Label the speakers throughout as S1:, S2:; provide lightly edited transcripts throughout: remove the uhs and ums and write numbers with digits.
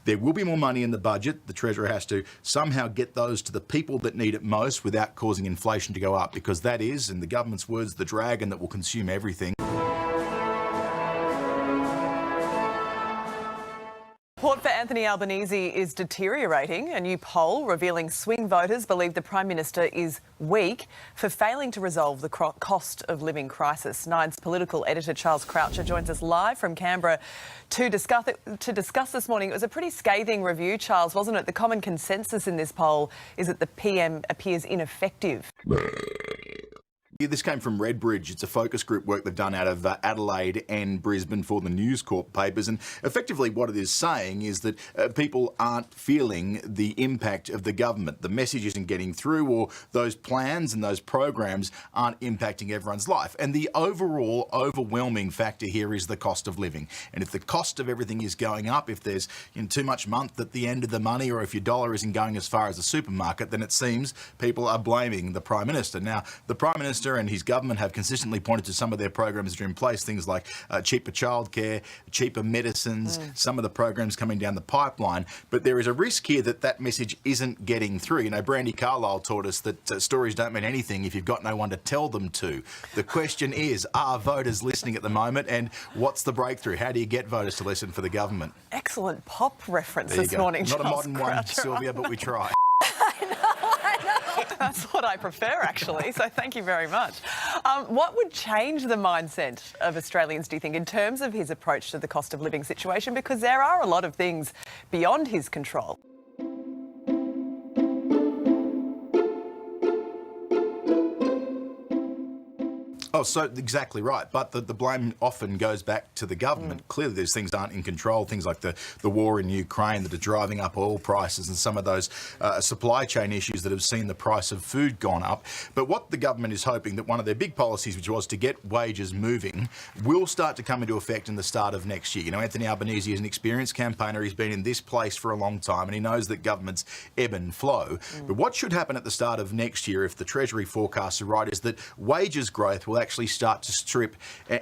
S1: There will be more money in the budget. The Treasurer has to somehow get those to the people that need it most without causing inflation to go up, because that is, in the government's words, the dragon that will consume everything.
S2: Support for Anthony Albanese is deteriorating. A new poll revealing swing voters believe the Prime Minister is weak for failing to resolve the cost of living crisis. Nine's political editor Charles Croucher joins us live from Canberra to discuss this morning. It was a pretty scathing review, Charles, wasn't it? The common consensus in this poll is that the PM appears ineffective.
S1: This came from Redbridge. It's a focus group work they've done out of Adelaide and Brisbane for the News Corp papers. And effectively what it is saying is that people aren't feeling the impact of the government. The message isn't getting through, or those plans and those programs aren't impacting everyone's life. And the overall overwhelming factor here is the cost of living. And if the cost of everything is going up, if there's too much month at the end of the money, or if your dollar isn't going as far as the supermarket, then it seems people are blaming the Prime Minister. Now, the Prime Minister and his government have consistently pointed to some of their programs that are in place, things like cheaper childcare, cheaper medicines, some of the programs coming down the pipeline. But there is a risk here that that message isn't getting through. You know, Brandy Carlisle taught us that stories don't mean anything if you've got no one to tell them to. The question is, are voters listening at the moment, and what's the breakthrough? How do you get voters to listen for the government?
S2: Excellent pop reference this morning,
S1: Not
S2: Charles
S1: a modern one, Sylvia, but we try.
S2: I know. That's what I prefer, actually, so thank you very much. What would change the mindset of Australians, do you think, in terms of his approach to the cost of living situation? Because there are a lot of things beyond his control.
S1: Oh, so exactly right. But the blame often goes back to the government. Clearly, these things aren't in control. Things like the war in Ukraine that are driving up oil prices, and some of those supply chain issues that have seen the price of food gone up. But what the government is hoping that one of their big policies, which was to get wages moving, will start to come into effect in the start of next year. You know, Anthony Albanese is an experienced campaigner. He's been in this place for a long time, and he knows that governments ebb and flow. But what should happen at the start of next year, if the Treasury forecasts are right, is that wages growth will actually start to strip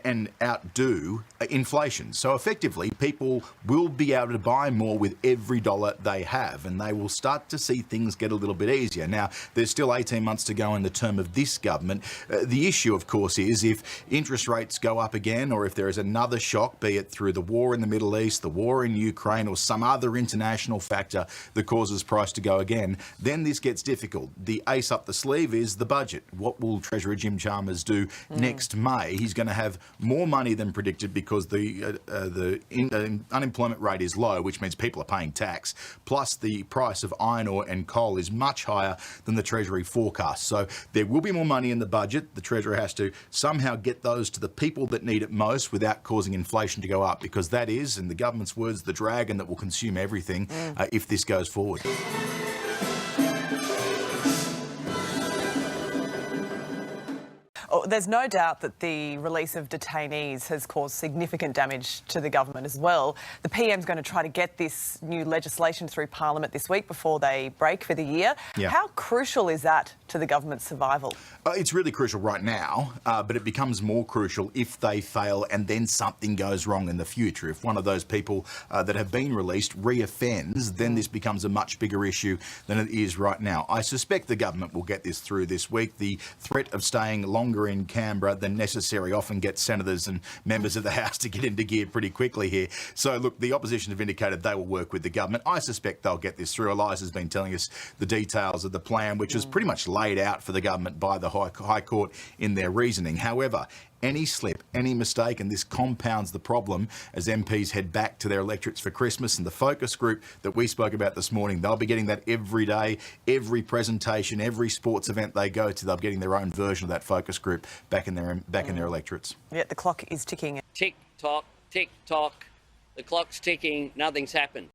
S1: and outdo inflation. So effectively, people will be able to buy more with every dollar they have, and they will start to see things get a little bit easier. Now, there's still 18 months to go in the term of this government. The issue, of course, is if interest rates go up again, or if there is another shock, be it through the war in the Middle East, the war in Ukraine, or some other international factor that causes price to go again, then this gets difficult. The ace up the sleeve is the budget. What will Treasurer Jim Chalmers do next May? He's going to have more money than predicted because the unemployment rate is low, which means people are paying tax. Plus, the price of iron ore and coal is much higher than the Treasury forecast. So there will be more money in the budget. The Treasurer has to somehow get those to the people that need it most without causing inflation to go up, because that is, in the government's words, the dragon that will consume everything if this goes forward.
S2: Oh, there's no doubt that the release of detainees has caused significant damage to the government as well. The PM's going to try to get this new legislation through Parliament this week before they break for the year. Yeah. How crucial is that to the government's survival?
S1: It's really crucial right now, but it becomes more crucial if they fail and then something goes wrong in the future. If one of those people that have been released re-offends, then this becomes a much bigger issue than it is right now. I suspect the government will get this through this week. The threat of staying longer in Canberra than necessary often gets senators and members of the House to get into gear pretty quickly here. So, look, the opposition have indicated they will work with the government. I suspect they'll get this through. Eliza's been telling us the details of the plan, which was pretty much laid out for the government by the High Court in their reasoning. However, any slip, any mistake, and this compounds the problem as MPs head back to their electorates for Christmas. And the focus group that we spoke about this morning, they'll be getting that every day, every presentation, every sports event they go to. They'll be getting their own version of that focus group back in their electorates.
S2: Yeah, the clock is ticking.
S3: Tick tock, tick tock. The clock's ticking. Nothing's happened.